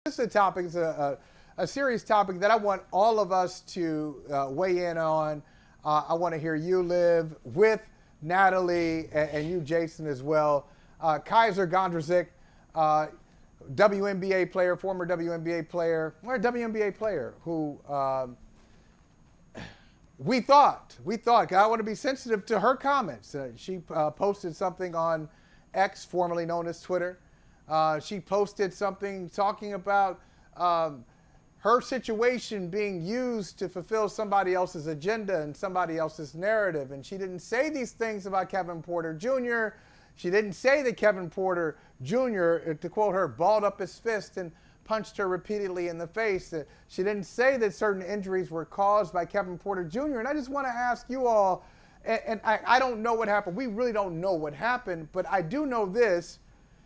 This is a topic, it's a serious topic that I want all of us to weigh in on. I want to hear you, Liv, with Natalie, and you, Jason, as well. Kaiser Gondrezick, WNBA player, former WNBA player, or WNBA player who we thought, I want to be sensitive to her comments. She posted something on X, formerly known as Twitter. She posted something talking about her situation being used to fulfill somebody else's agenda and somebody else's narrative. And she didn't say these things about Kevin Porter Jr. She didn't say that Kevin Porter Jr., to quote her, balled up his fist and punched her repeatedly in the face. She didn't say that certain injuries were caused by Kevin Porter Jr. And I just want to ask you all, and I don't know what happened. We really don't know what happened, but I do know this.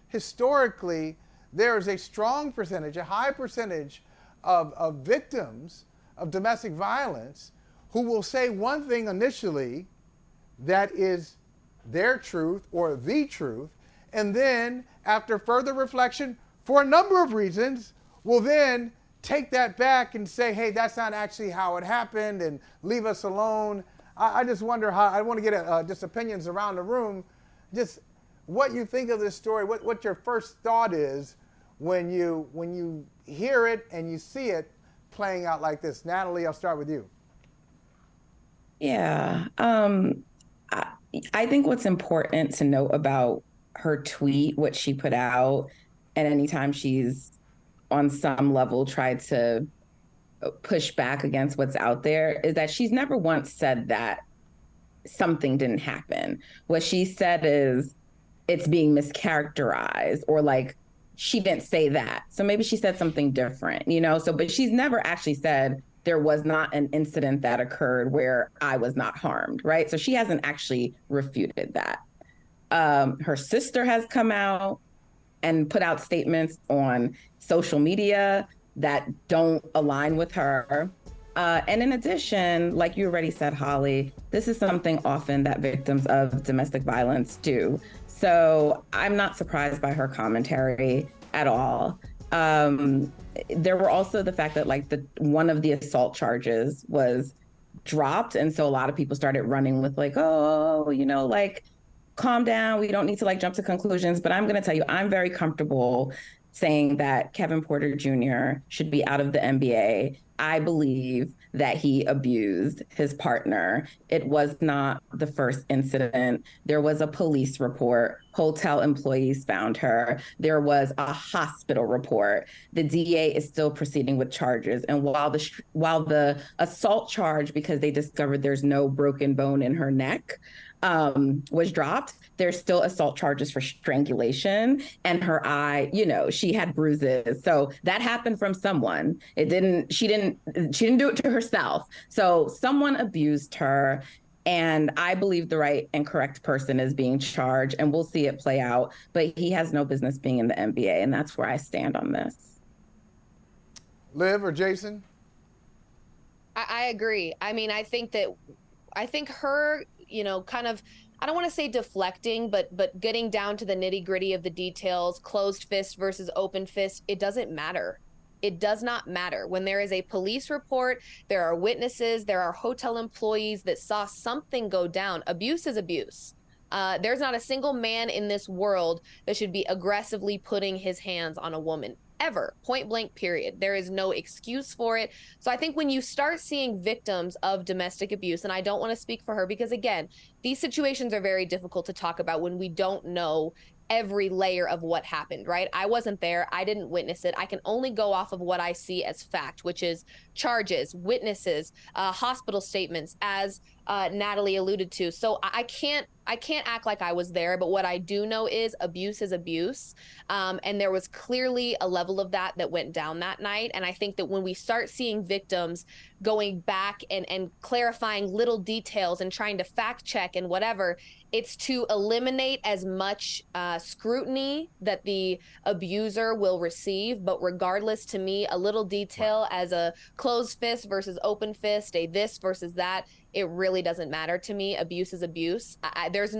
Historically, there is a strong percentage, a high percentage of victims of domestic violence who will say one thing initially that is their truth or the truth, and then after further reflection, for a number of reasons, will then take that back and say, hey, that's not actually how it happened, and leave us alone. I just wonder how, I want to get just opinions around the room, just what you think of this story, what your first thought is when you hear it and you see it playing out like this. Natalie, I'll start with you. Yeah. I think what's important to note about her tweet, what she put out, and anytime she's on some level tried to push back against what's out there, is that she's never once said that something didn't happen. What she said is it's being mischaracterized, or like she didn't say that. So maybe she said something different, but she's never actually said there was not an incident that occurred where I was not harmed, right? So she hasn't actually refuted that. Her sister has come out and put out statements on social media that don't align with her. And in addition, like you already said, Holly, this is something often that victims of domestic violence do. So I'm not surprised by her commentary at all. There were also the fact that one of the assault charges was dropped. And so a lot of people started running with calm down. We don't need to jump to conclusions. But I'm going to tell you, I'm very comfortable saying that Kevin Porter Jr. should be out of the NBA. I believe that he abused his partner. It was not the first incident. There was a police report. Hotel employees found her. There was a hospital report. The DA is still proceeding with charges. And while the assault charge, because they discovered there's no broken bone in her neck, was dropped, there's still assault charges for strangulation, and her eye, she had bruises. So that happened from someone. She didn't do it to herself. So someone abused her, and I believe the right and correct person is being charged, and we'll see it play out, but he has no business being in the NBA, and that's where I stand on this. Liv or Jason? I agree. I mean, I think her, kind of, I don't want to say deflecting, but getting down to the nitty gritty of the details, closed fist versus open fist, it doesn't matter. It does not matter. When there is a police report, there are witnesses, there are hotel employees that saw something go down. Abuse is abuse. There's not a single man in this world that should be aggressively putting his hands on a woman. Ever, point blank, period. There is no excuse for it. So I think when you start seeing victims of domestic abuse, and I don't want to speak for her because, again, these situations are very difficult to talk about when we don't know every layer of what happened, right? I wasn't there. I didn't witness it. I can only go off of what I see as fact, which is charges, witnesses, hospital statements, as Natalie alluded to. So I can't act like I was there, but what I do know is abuse is abuse. And there was clearly a level of that went down that night. And I think that when we start seeing victims going back and clarifying little details and trying to fact check and whatever, it's to eliminate as much scrutiny that the abuser will receive. But regardless, to me, a little detail as a closed fist versus open fist, a this versus that, it really doesn't matter to me. Abuse is abuse. There's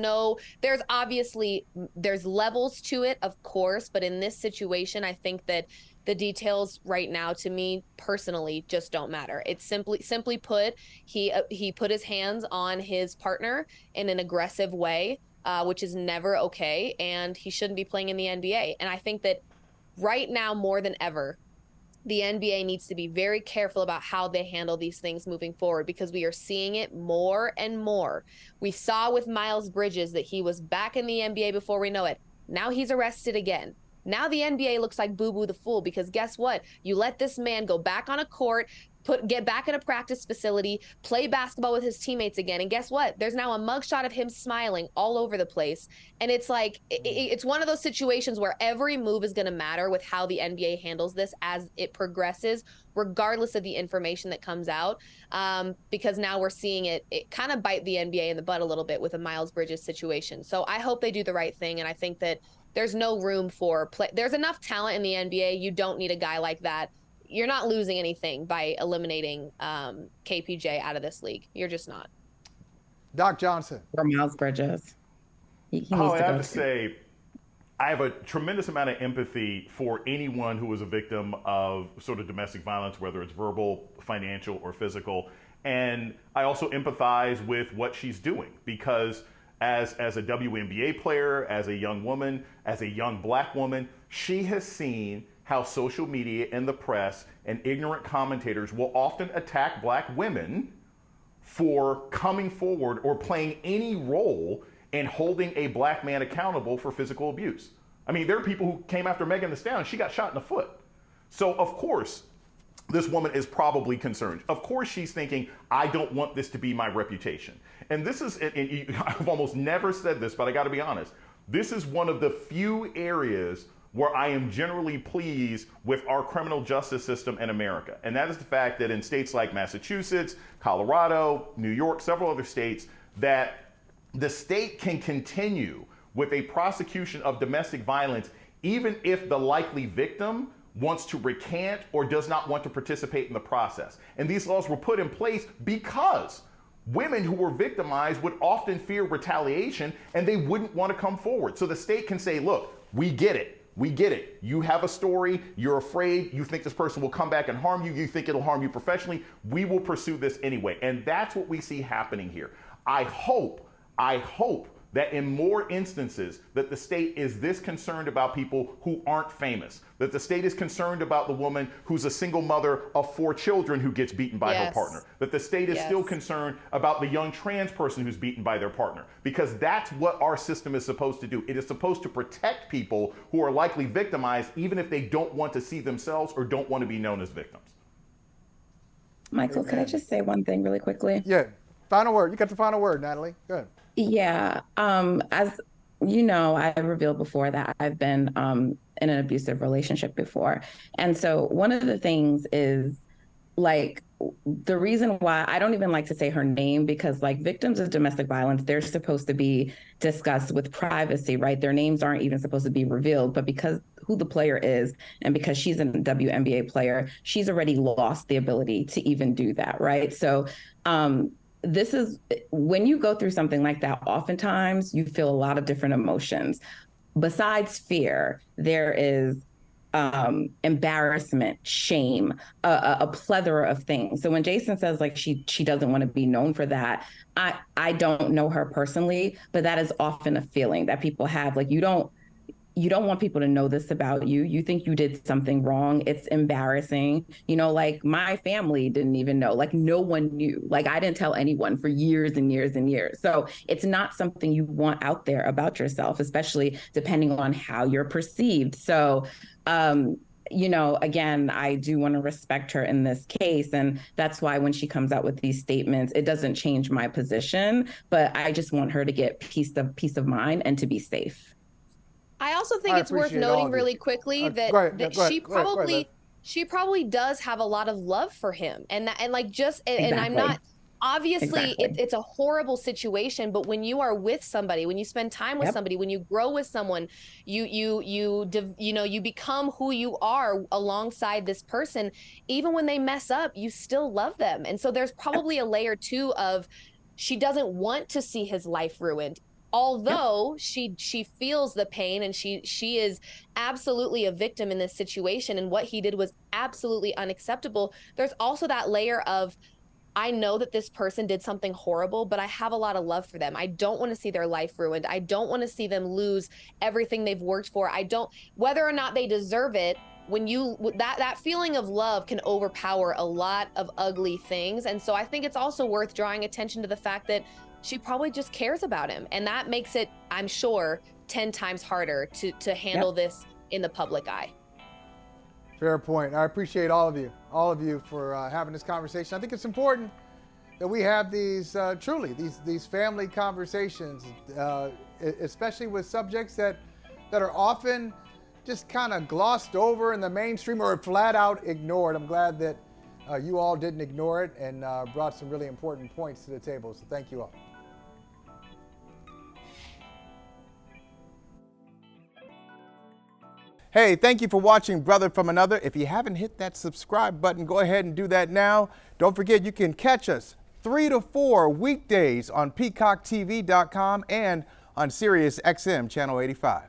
levels to it, of course, but in this situation, I think that The details right now, to me personally, just don't matter. It's simply put, he put his hands on his partner in an aggressive way, which is never okay, and he shouldn't be playing in the NBA. And I think that right now more than ever, the NBA needs to be very careful about how they handle these things moving forward, because we are seeing it more and more. We saw with Miles Bridges that he was back in the NBA before we know it. Now he's arrested again. Now the NBA looks like Boo Boo the Fool, because guess what? You let this man go back on a court, get back in a practice facility, play basketball with his teammates again. And guess what? There's now a mugshot of him smiling all over the place. And it's like, it's one of those situations where every move is going to matter with how the NBA handles this as it progresses, regardless of the information that comes out. Because now we're seeing it kind of bite the NBA in the butt a little bit with a Miles Bridges situation. So I hope they do the right thing. And I think that there's no room for there's enough talent in the NBA. You don't need a guy like that. You're not losing anything by eliminating KPJ out of this league. You're just not. Doc Johnson. Or Miles Bridges. He needs to I go have to too. say, I have a tremendous amount of empathy for anyone who is a victim of sort of domestic violence, whether it's verbal, financial, or physical. And I also empathize with what she's doing, because as a WNBA player, as a young woman, as a young black woman, she has seen how social media and the press and ignorant commentators will often attack black women for coming forward or playing any role in holding a black man accountable for physical abuse. I mean, there are people who came after Megan Thee Stallion. She got shot in the foot. So, of course, this woman is probably concerned. Of course, she's thinking, I don't want this to be my reputation. And this is, and I've almost never said this, but I got to be honest. This is one of the few areas where I am generally pleased with our criminal justice system in America. And that is the fact that in states like Massachusetts, Colorado, New York, several other states, that the state can continue with a prosecution of domestic violence, even if the likely victim wants to recant or does not want to participate in the process. And these laws were put in place because women who were victimized would often fear retaliation and they wouldn't want to come forward. So the state can say, look, we get it. We get it. You have a story. You're afraid. You think this person will come back and harm you. You think it'll harm you professionally. We will pursue this anyway. And that's what we see happening here. I hope that in more instances that the state is this concerned about people who aren't famous, that the state is concerned about the woman who's a single mother of 4 children who gets beaten by her partner, that the state is still concerned about the young trans person who's beaten by their partner, because that's what our system is supposed to do. It is supposed to protect people who are likely victimized, even if they don't want to see themselves or don't want to be known as victims. Michael, could I just say one thing really quickly? Yeah. Final word. You got the final word, Natalie. Good. Yeah. As you know, I revealed before that I've been in an abusive relationship before. And so one of the things is, like, the reason why I don't even like to say her name, because like victims of domestic violence, they're supposed to be discussed with privacy, right? Their names aren't even supposed to be revealed, but because who the player is and because she's a WNBA player, she's already lost the ability to even do that, right? So this is when you go through something like that, oftentimes you feel a lot of different emotions. Besides fear, there is embarrassment, shame, a plethora of things. So when Jason says like she doesn't want to be known for that, I don't know her personally, but that is often a feeling that people have. Like you don't want people to know this about you. You think you did something wrong. It's embarrassing. You know, like my family didn't even know, like no one knew. Like I didn't tell anyone for years and years and years. So it's not something you want out there about yourself, especially depending on how you're perceived. So, you know, again, I do want to respect her in this case. And that's why when she comes out with these statements, it doesn't change my position, but I just want her to get peace of mind and to be safe. I also think it's worth noting really quickly that she probably does have a lot of love for him, and I'm not, obviously it's a horrible situation, but when you are with somebody, when you spend time with somebody, when you grow with someone, you become who you are alongside this person. Even when they mess up, you still love them. And so there's probably a layer too of she doesn't want to see his life ruined. although she feels the pain and she is absolutely a victim in this situation, and what he did was absolutely unacceptable, there's also that layer of, I know that this person did something horrible, but I have a lot of love for them. I don't want to see their life ruined. I don't want to see them lose everything they've worked for. I don't, whether or not they deserve it, when you, that feeling of love can overpower a lot of ugly things. And so I think it's also worth drawing attention to the fact that she probably just cares about him. And that makes it, I'm sure, 10 times harder to handle this in the public eye. Fair point. I appreciate all of you for having this conversation. I think it's important that we have these these family conversations, especially with subjects that are often just kind of glossed over in the mainstream or flat out ignored. I'm glad that you all didn't ignore it and brought some really important points to the table. So thank you all. Hey, thank you for watching Brother from Another. If you haven't hit that subscribe button, go ahead and do that now. Don't forget, you can catch us 3 to 4 weekdays on PeacockTV.com and on Sirius XM Channel 85.